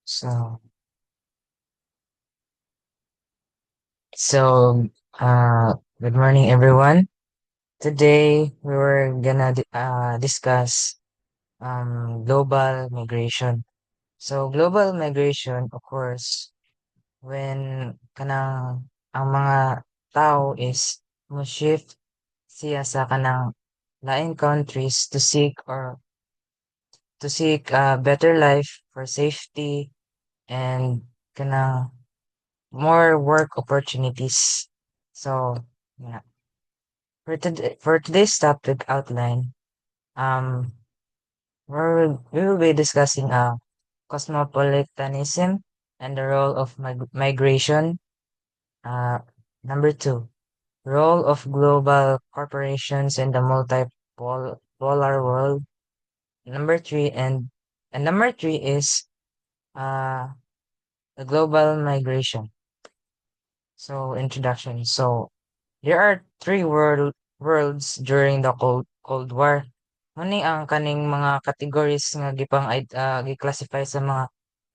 So, so, good morning, everyone. Today, we were gonna discuss global migration. So, global migration, of course, when kanang ang mga tao is mo-shift siya sa kanang lain countries to seek a better life for safety and kanang more work opportunities. So, yeah. For today's topic outline, um, we will be discussing cosmopolitanism and the role of migration. Uh, Number two, role of global corporations in the multipolar world. Number three, and number three is uh, the global migration. So introduction. So there are three worlds during the Cold War. Muni ang kaning mga categories nga gi-classify sa mga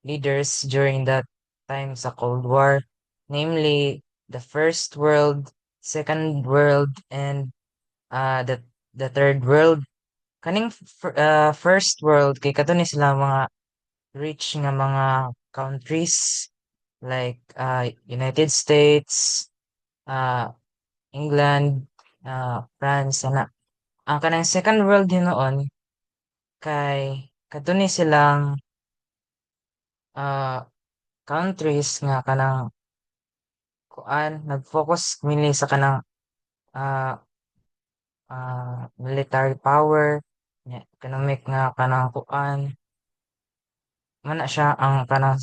leaders during that time sa Cold War, namely the First World, Second World, and the Third World. Kaning First World kay kadto sila mga rich nga mga countries like United States, uh, England, France, ana. Ang kanang second world hinuon kay kadto silang ah, countries nga kanang kuan nag-focus mainly sa kanang ah, military power, economic nga kanang kuan mana siya ang kanang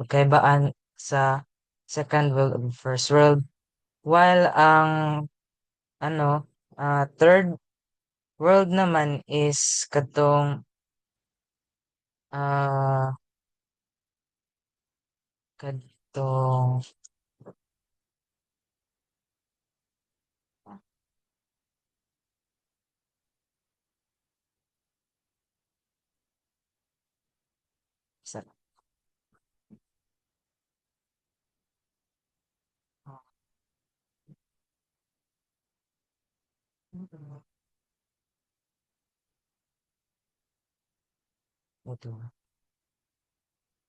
kaibaan sa second world ug first world, while ang ano third world naman is katong ah kadtong sa ito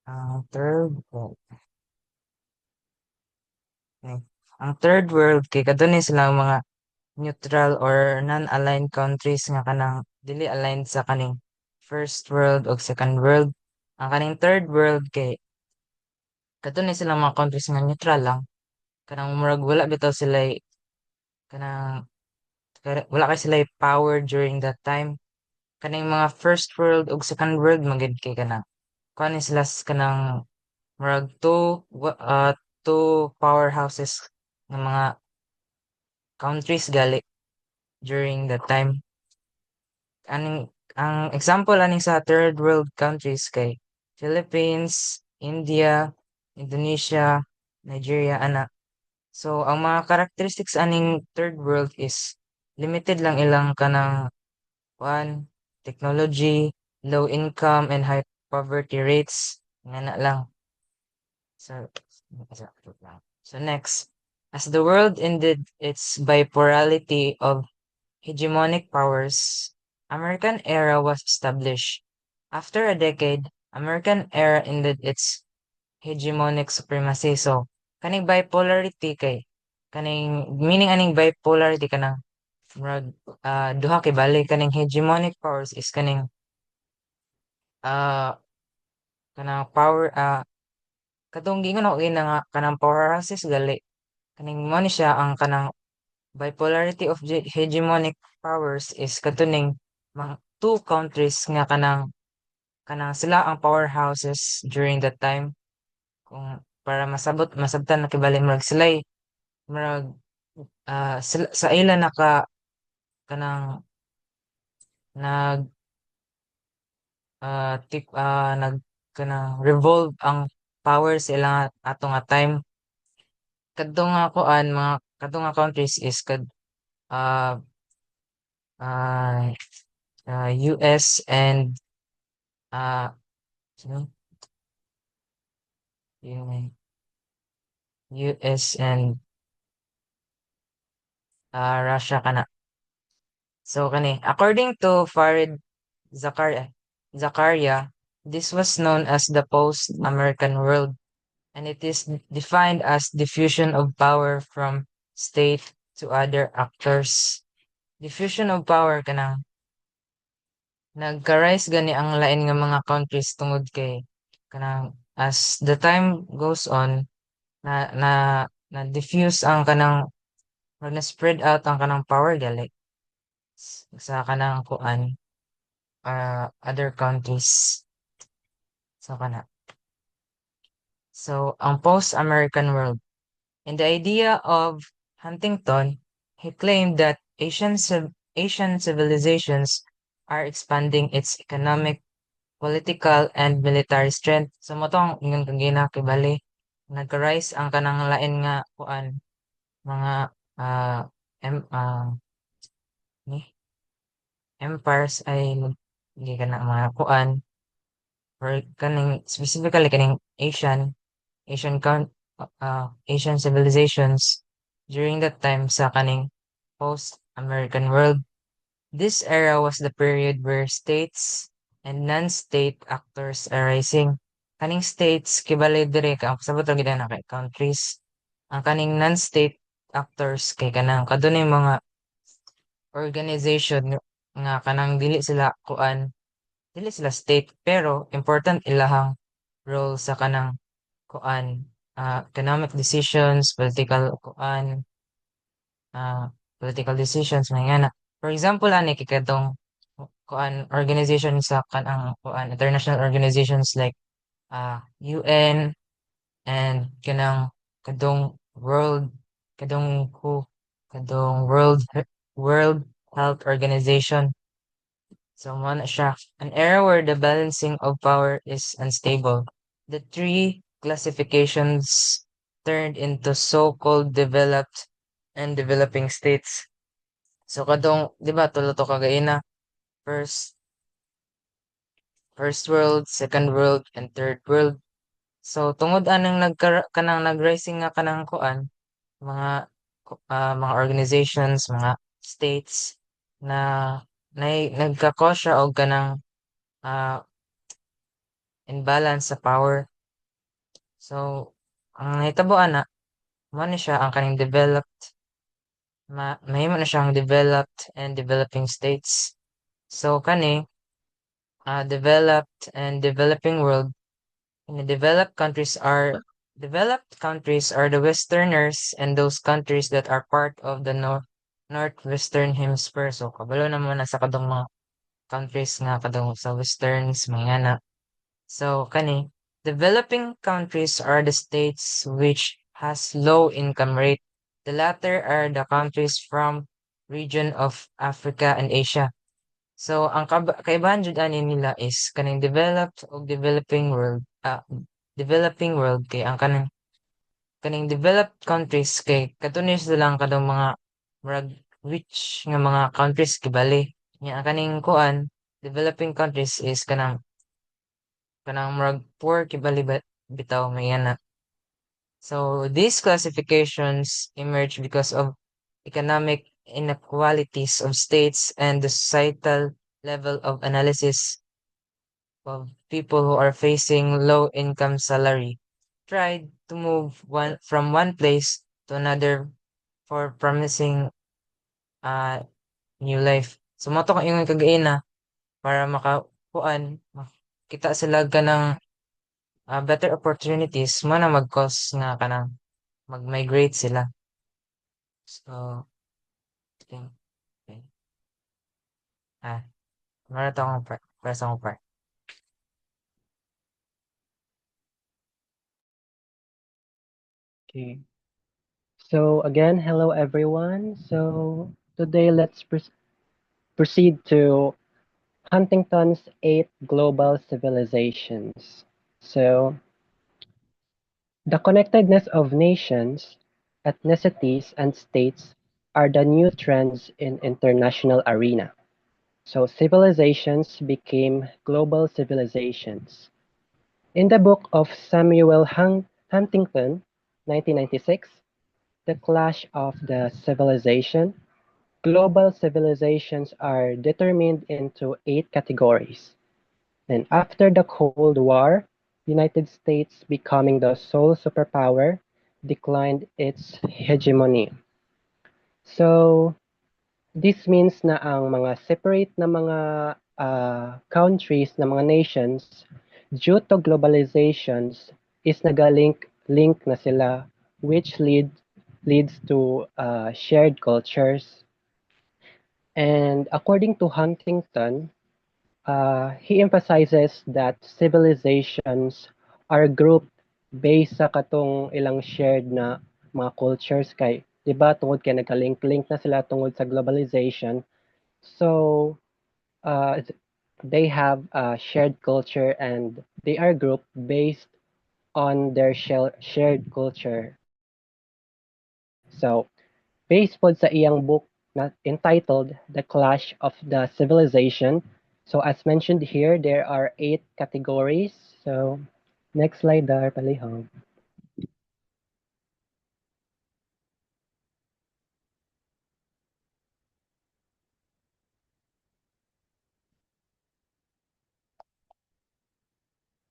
ang third world eh, ang third world kay kadto silang mga neutral or non-aligned countries nga kanang dili aligned sa kaning first world o second world. Ang kaning third world kay kadto silang mga countries nga neutral lang, kanang murag wala bitaw sila kanang wala kay sila power during that time. Kaning mga first world ug second world magid kay kanang kuan ni sila kanang murag two powerhouses ng mga countries gali during that time. Aning ang example aning sa third world countries kay Philippines, India, Indonesia, Nigeria ana. So ang mga characteristics aning third world is limited lang ilang kanang one technology, low income and high poverty rates nga na lang. So, so next, as the world ended its bipolarity of hegemonic powers, American era was established. After a decade, American era ended its hegemonic supremacy. So, kaning bipolarity kay kaning meaning aning bipolarity kanang murag duha kay bali kaning hegemonic powers is kaning uh kanang power katong gingon ako ina nga kanang powerhouses gali kaning mo ni siya ang kanang bipolarity of hegemonic powers is katuning mga two countries nga kanang kanang sila ang powerhouses during that time, kung para masabtan na kibali murag sila murag sa ila naka kanang nag nag kanang revolve ang power sa ilang ato nga time. Kadto nga kuan mga kadto nga countries is uh, uh, US and uh, sino? Yun, US and Russia kana. So kani, according to Farid Zakaria, this was known as the post-American world, and it is defined as diffusion of power from state to other actors. Diffusion of power kanang nagka-rise gani ang lain nga mga countries tungod kay kanang as the time goes on na na na diffuse ang kanang or na spread out ang kanang power gali sa kanang kuan other countries so kana. So ang post-American world. In the idea of Huntington, he claimed that Asian civilizations are expanding its economic, political, and military strength. So motong ingon kang ginakibali, nagka-rise ang kanang lain nga kuan mga uh, em, ni empires ay hindi ka na mga kuan or kaning specifically kaning Asian civilizations during that time sa kaning post-American world. This era was the period where states and non-state actors are rising. Kaning states kibali dire ka sabot ra gid na kay countries. Ang kaning non-state actors kay kanang kadunay mga organization nga kanang dili sila state pero important ilahang role sa kanang kuan economic decisions, political decisions mga na. For example ani kay kadtong kuan organization sa kanang kuan international organizations like UN and kanang kadong kadong WHO kadong World Health Organization. So mo na siya an era where the balancing of power is unstable. The three classifications turned into so-called developed and developing states. So kadong, di ba, tulo to kagaina, first first world, second world, and third world. So tungod anang kanang nag-rising nga kanang kuan, mga mga organizations, mga states na nagkakosya og kanang ah, imbalance sa power. So ang nahitaboan na mo ni siya ang kaning mahimo na siyang developed and developing states. So kani developed and developing world in the developed countries are the westerners and those countries that are part of the northwestern hemisphere. So kabalo naman na sa kadong mga countries nga kadong sa westerns mga na. So kani developing countries are the states which has low income rate. The latter are the countries from region of Africa and Asia. So ang kaibahan jud ani nila is kaning developed o developing world kay ang kaning developed countries kay katunoy sila lang kadong mga murag rich nga mga countries kibali. Nya ang kaning kuan developing countries is kanang murag poor kibali bitaw may na. So these classifications emerge because of economic inequalities of states and the societal level of analysis of people who are facing low income salary tried to move from one place to another for promising uh, new life. So mo to kang ingon kagaina para kita sila ganang better opportunities mo na mag-cause nga kanang mag-migrate sila. So, think, okay. Meron to akong para sa akong part. Okay. So again, hello everyone. So today let's proceed to Huntington's eight global civilizations. So the connectedness of nations, ethnicities, and states are the new trends in international arena. So civilizations became global civilizations. In the book of Samuel Huntington, 1996, The Clash of the Civilization, global civilizations are determined into 8 categories. And after the Cold War, United States becoming the sole superpower declined its hegemony. So, this means na ang mga separate na mga countries na mga nations due to globalizations is nagalink na sila which leads to shared cultures. And according to Huntington, he emphasizes that civilizations are grouped based sa katong ilang shared na mga cultures kay 'di ba tungod kay nagka-link na sila tungod sa globalization. So uh, they have a shared culture and they are grouped based on their shared culture. So based po sa iyang book na entitled The Clash of the Civilization. So as mentioned here, there are 8 categories. So next slide there, palihog.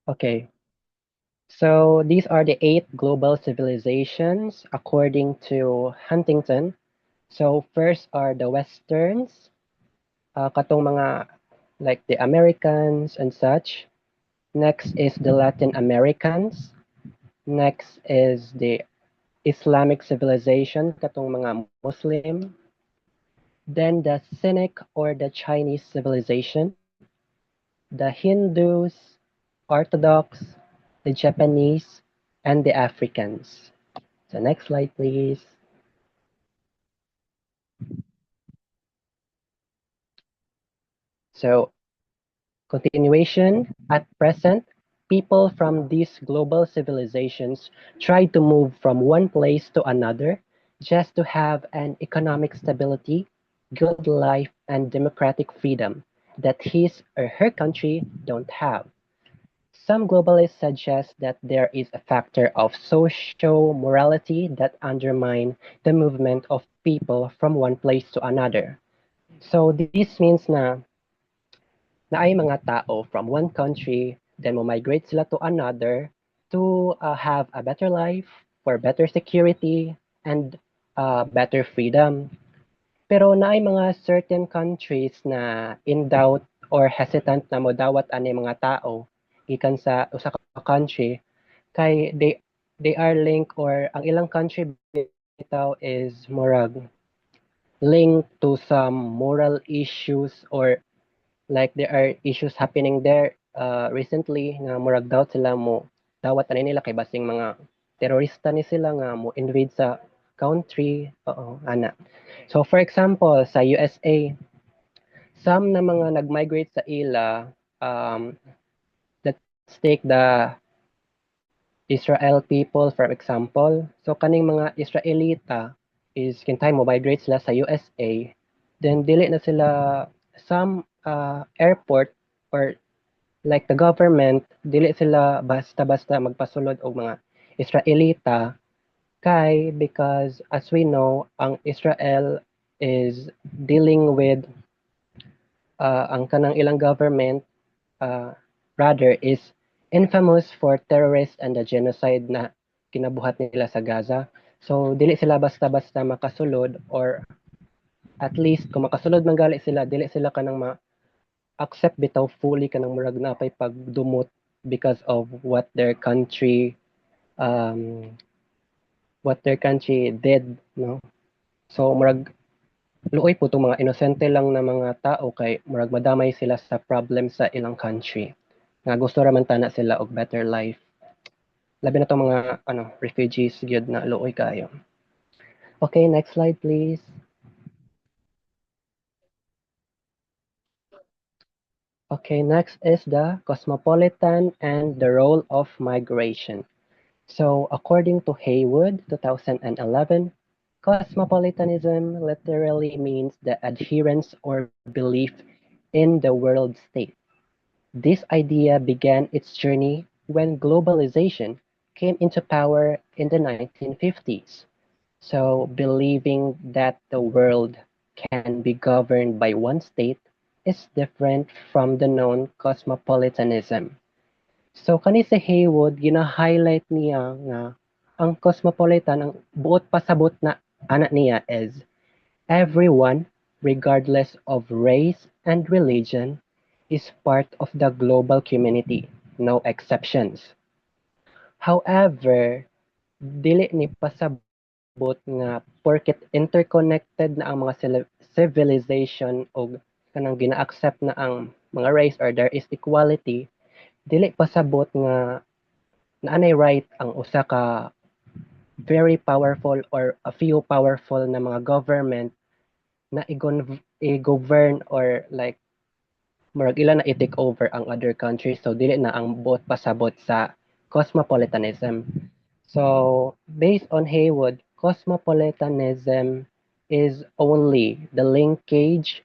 Okay, so these are the 8 global civilizations according to Huntington. So first are the Westerns, katong mga like the Americans and such. Next is the Latin Americans. Next is the Islamic civilization, katong mga Muslim. Then the Cynic or the Chinese civilization, the Hindus, Orthodox, the Japanese, and the Africans. So next slide, please. So continuation, at present, people from these global civilizations try to move from one place to another just to have an economic stability, good life, and democratic freedom that his or her country don't have. Some globalists suggest that there is a factor of social morality that undermine the movement of people from one place to another. So this means na ay mga tao from one country, then mo migrate sila to another to have a better life, for better security, and better freedom. Pero naay mga certain countries na in doubt or hesitant na modawat ani mga tao gikan sa usa ka country kay they are linked or ang ilang country bitaw is murag linked to some moral issues or like there are issues happening there recently nga murag daw sila mo dawat ani nila kay basing mga terorista ni sila nga mo invade sa country oo ana. So for example sa USA, some na mga nag-migrate sa ila, let's take the Israel people for example. So kaning mga Israelita is kintay mo migrate sila sa USA, then dili na sila some airport or like the government, dili sila basta-basta magpasulod og mga Israelita kay because as we know, ang Israel is dealing with ang kanang ilang government uh, rather is infamous for terrorists and the genocide na kinabuhat nila sa Gaza. So dili sila basta-basta makasulod or at least kung makasulod man gali sila, dili sila kanang accept bitaw fully kanang murag napay pagdumot because of um what their country did, no? So murag luoy po itong mga inosente lang na mga tao kay murag madamay sila sa problem sa ilang country. Nga gusto raman tana sila og better life. Labi na itong mga refugees gyud na luoy kayo. Okay, next slide please. Okay, next is the cosmopolitan and the role of migration. So according to Haywood, 2011, cosmopolitanism literally means the adherence or belief in the world state. This idea began its journey when globalization came into power in the 1950s. So, believing that the world can be governed by one state is different from the known cosmopolitanism. So, kani si Haywood, gina-highlight niya nga ang cosmopolitan, ang buot pasabot na anak niya is everyone, regardless of race and religion, is part of the global community, no exceptions. However, dili ni pasabot nga porket interconnected na ang mga civilization o kanang gina-accept na ang mga race or there is equality, dili pasabot nga naanay right ang usa ka very powerful or a few powerful na mga government na i-govern or like murag ila na i-take over ang other countries, so dili na ang buot pasabot sa cosmopolitanism. So based on Haywood, cosmopolitanism is only the linkage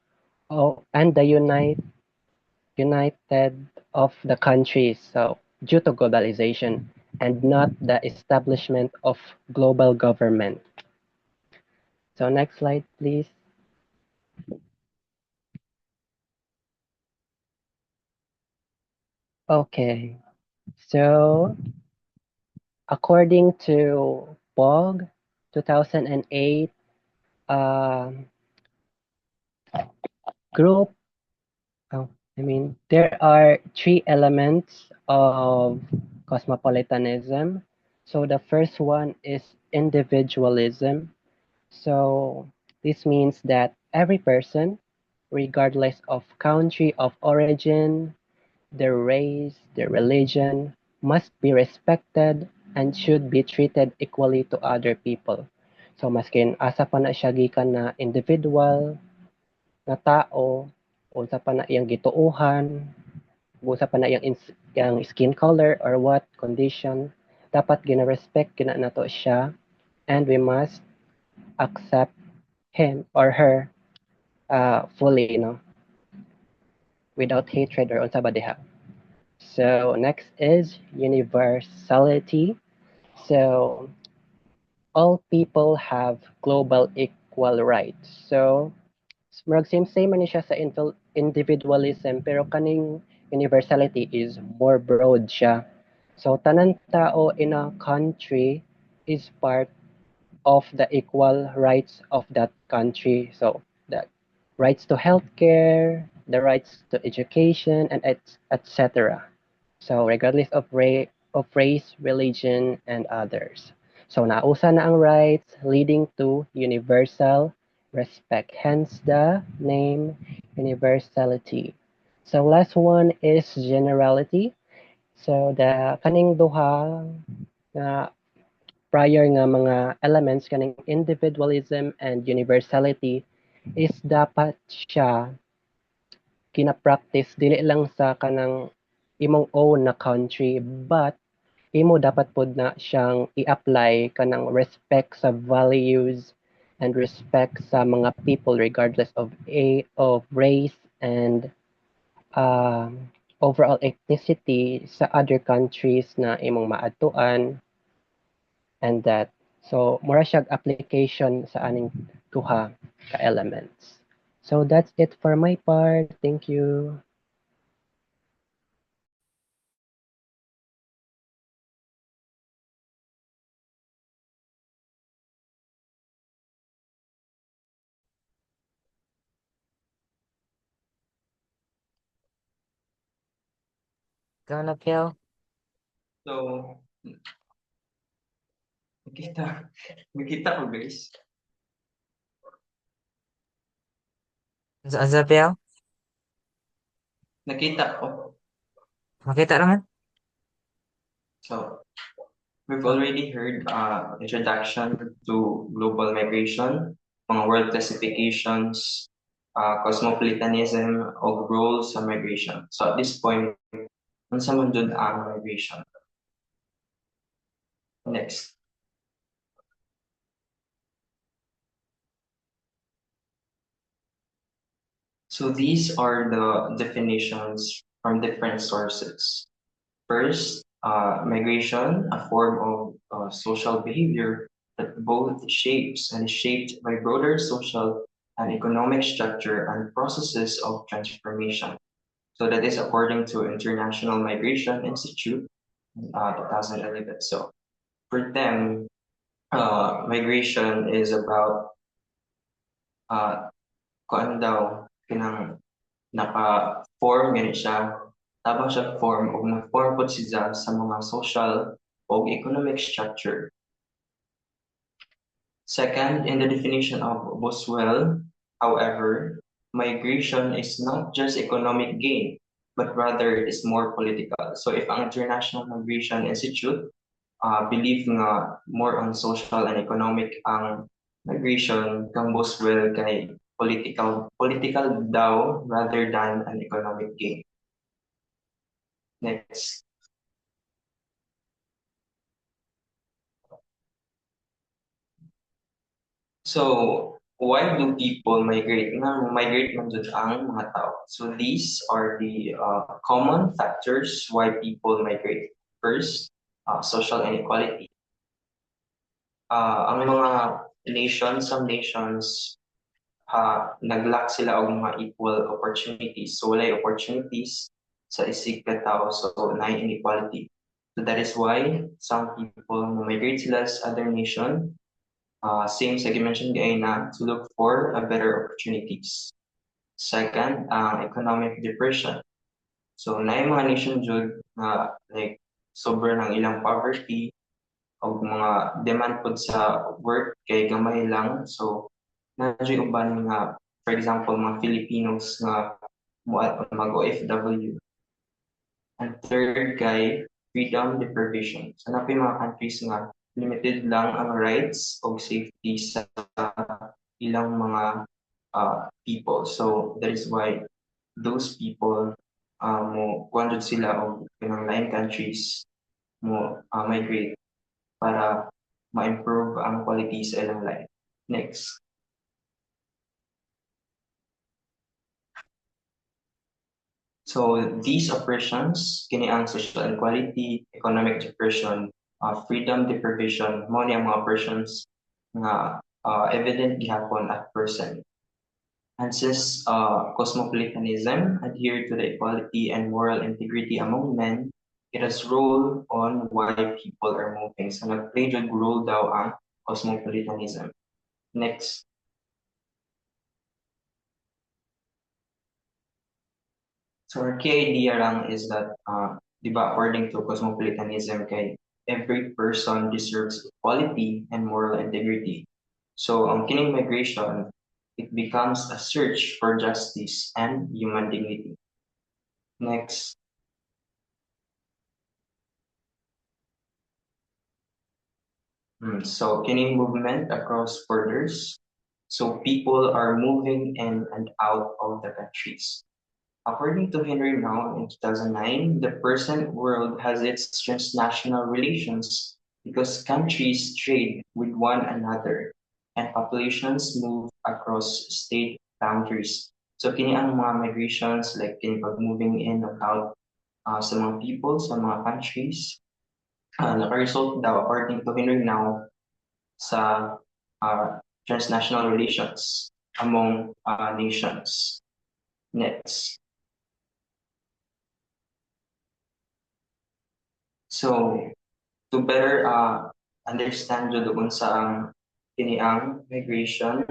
and the united of the countries, so due to globalization and not the establishment of global government. So next slide, please. Okay, so according to POG 2008 uh, group, oh, there are three elements of cosmopolitanism. So the first one is individualism. So this means that every person, regardless of country of origin, their race, their religion, must be respected and should be treated equally to other people. So maskin asa pa na siya gikan na individual nga tao, unsa pa na iyang gituohan, unsa pa na iyang skin color or what condition, dapat gina-respect gina nato siya and we must accept him or her fully, without hatred or unsa ba diha. So next is universality. So all people have global equal rights. So murag same man ni siya sa individualism pero kaning universality is more broad siya. So tanan tao in a country is part of the equal rights of that country. So the rights to healthcare, the rights to education, and etc. So regardless of race, religion, and others. So nausa na ang rights leading to universal respect. Hence the name universality. So last one is generality. So the kaning duha nga prior nga mga elements kaning individualism and universality is dapat siya kina-practice dili lang sa kanang imong own na country but imo dapat pod na siyang i-apply kanang respect sa values and respect sa mga people regardless of race and uh, overall ethnicity sa other countries na imong maadtuan and that. So, mura siyang application sa aning duha ka elements. So, that's it for my part. Thank you. Ikaw na, Piel. So, nakita, nakita ko guys. Unsa Piel? Nakita ko. Makita naman? So, we've already heard introduction to global migration, mga world classifications, cosmopolitanism of roles sa migration. So at this point, unsa man jud ang migration? Next. So these are the definitions from different sources. First, Migration, a form of social behavior that both shapes and is shaped by broader social and economic structure and processes of transformation. So that is according to International Migration Institute, 2011. So for them, migration is about kuan daw kinang naka-form gani siya tabang siya form o na-form pod siya sa mga social o economic structure. Second, in the definition of Boswell, however, migration is not just economic gain, but rather it is more political. So if ang International Migration Institute believe nga more on social and economic ang migration, kang Boswell kay political daw rather than an economic gain. Next. So, why do people migrate? Migrate man jud ang mga tao. So, these are the common factors why people migrate. First, social inequality. Ang mga nations, some nations, nag-lack sila og mga equal opportunities. So, walay opportunities sa isig ka tao. So, na inequality. So, that is why some people migrate sila sa other nation. Same as I mentioned na to look for a better opportunities. Second, economic depression. So na yung mga nation jud na like sobrang ng ilang poverty o mga demand pod sa work kay gamay lang. So na jud uban nga for example mga Filipinos nga mag OFW. And third kay freedom deprivation. So na mga countries nga limited lang ang rights o safety sa ilang mga people. So that is why those people mo kuan sila og kanang lain countries mo migrate para ma-improve ang quality sa ilang life. Next. So these oppressions, kini ang social inequality, economic depression, freedom deprivation, mo ni ang mga oppressions nga evident gihapon at present. And since cosmopolitanism adhere to the equality and moral integrity among men, it has role on why people are moving. So nag-play jud role daw ang cosmopolitanism. Next. So our key idea lang is that, di ba, according to cosmopolitanism, kay every person deserves equality and moral integrity. So ang kining migration, it becomes a search for justice and human dignity. Next. So kining movement across borders. So people are moving in and out of the countries. According to Henry Brown in 2009, the present world has its transnational relations because countries trade with one another and populations move across state boundaries. So kini ang mga migrations like kini pag moving in or out sa mga people, sa mga countries, naka-result daw according to Henry now sa transnational relations among nations. Next. So, to better understand jud unsa ang kiniang migration,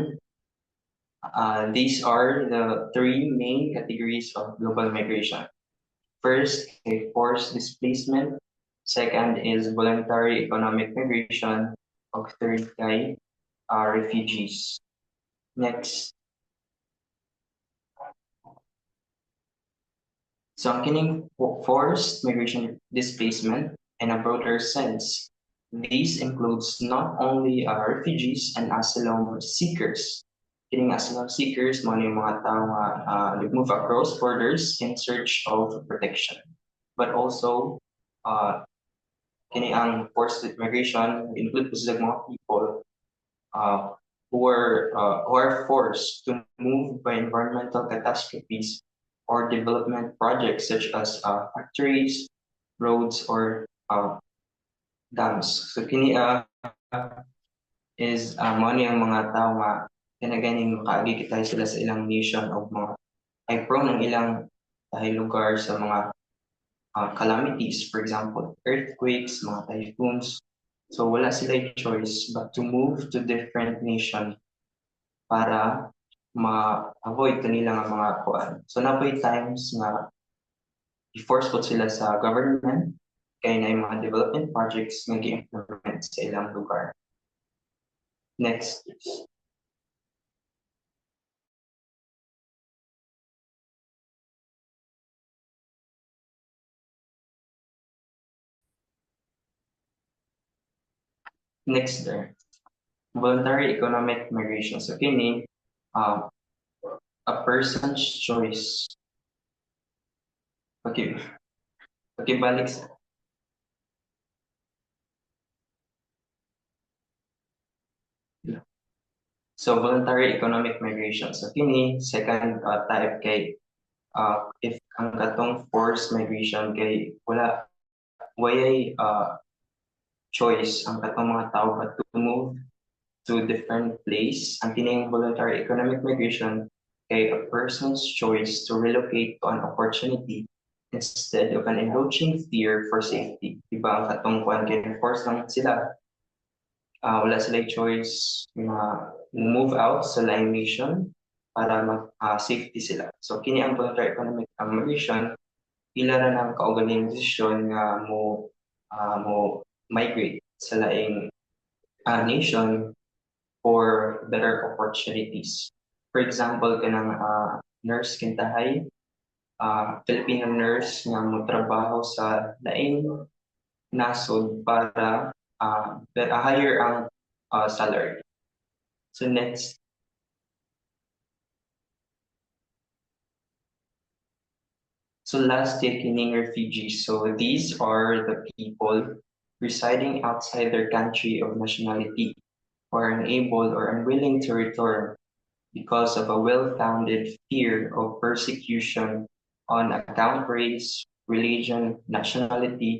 these are the three main categories of global migration. First, forced displacement. Second is voluntary economic migration. Or third kay refugees. Next. So ang kining forced migration displacement in a broader sense, these includes not only refugees and asylum seekers. Kining asylum seekers mo yung mga tao nga move across borders in search of protection. But also kini ang forced migration include po sila mga people who are forced to move by environmental catastrophes or development projects such as factories, roads, or uh, dams. So kini is mo ni ang mga tao nga kinaganing makaagi kita sila sa ilang nation o mga ay prone ng ilang dahil lugar sa mga calamities, for example, earthquakes, mga typhoons. So wala sila choice but to move to different nation para ma-avoid kanila nga mga kuan. So napoy times nga i-force po sila sa government kay na yung mga development projects nga gi-implement sa ilang lugar. Next, please. Next there. Voluntary economic migration. So kini uh, a person's choice. Okay. Okay, balik sa so voluntary economic migration. So kini second type kay if ang katong forced migration kay wala way choice ang katong mga tao but to move to different place. Ang kining voluntary economic migration kay a person's choice to relocate to an opportunity instead of an encroaching fear for safety. Diba ang katong kuan kay force lang sila. Wala sila choice na move out sa line nation para mag-safety sila. So kini ang voluntary economic migration, ila ra ng kaugaling desisyon nga mo migrate sa laing nation for better opportunities. For example, kanang nurse kintahay, Filipino nurse nga mo trabaho sa laing nasod para higher ang salary. So next, so last kining refugees. So these are the people residing outside their country of nationality who are unable or unwilling to return because of a well-founded fear of persecution on account of race, religion, nationality,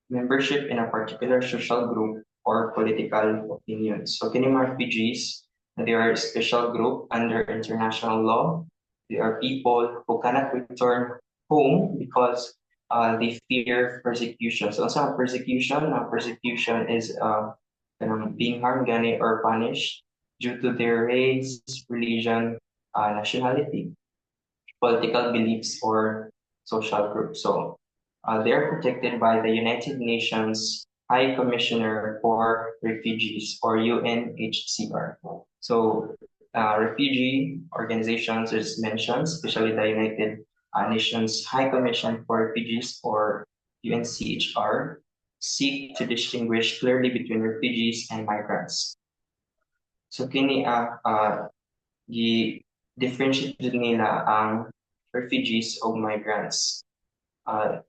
membership in a particular social group, or political opinions. So kini mga refugees, they are a special group under international law. They are people who cannot return home because they fear persecution. So sa persecution, persecution is being harmed gani or punished due to their race, religion, nationality, political beliefs, or social group. So they are protected by the United Nations High Commissioner for Refugees, or UNHCR. So refugee organizations is mentioned, especially the United Nations High Commission for Refugees, or UNCHR, seek to distinguish clearly between refugees and migrants. So kini differentiate nila ang refugees o migrants.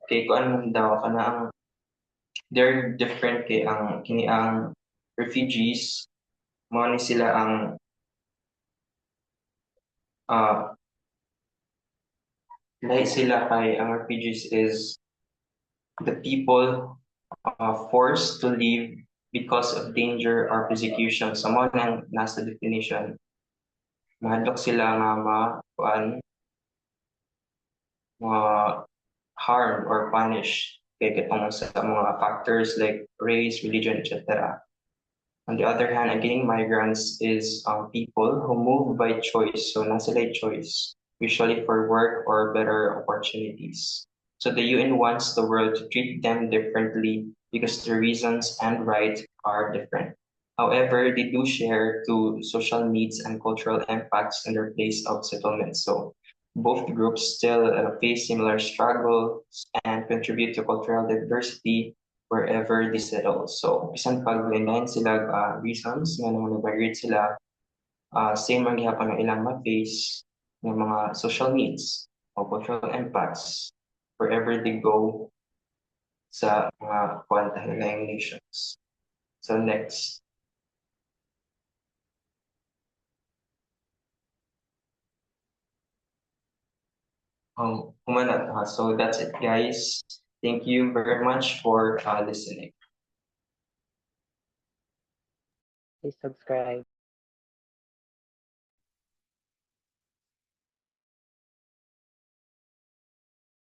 Kay kuan man daw kana ang they're different kay ang kini ang refugees mo ni sila ang lahi sila kay ang refugees is the people forced to leave because of danger or persecution. So mo nang nasa definition. Mahadlok sila nga harmed or punished kay katong sa mga factors like race, religion, etc. On the other hand, again, migrants is people who move by choice. So nasa sila choice, usually for work or better opportunities. So the UN wants the world to treat them differently because the reasons and rights are different. However, they do share to social needs and cultural impacts in their place of settlement. So both groups still face similar struggles and contribute to cultural diversity wherever they settle. So, bisan pag lain sila reasons nga nang nag-migrate sila, same ang gihapon ng ilang ma-face ng mga social needs o cultural impacts wherever they go sa mga kwantahing nations. So next. So that's it guys. Thank you very much for listening. Please subscribe.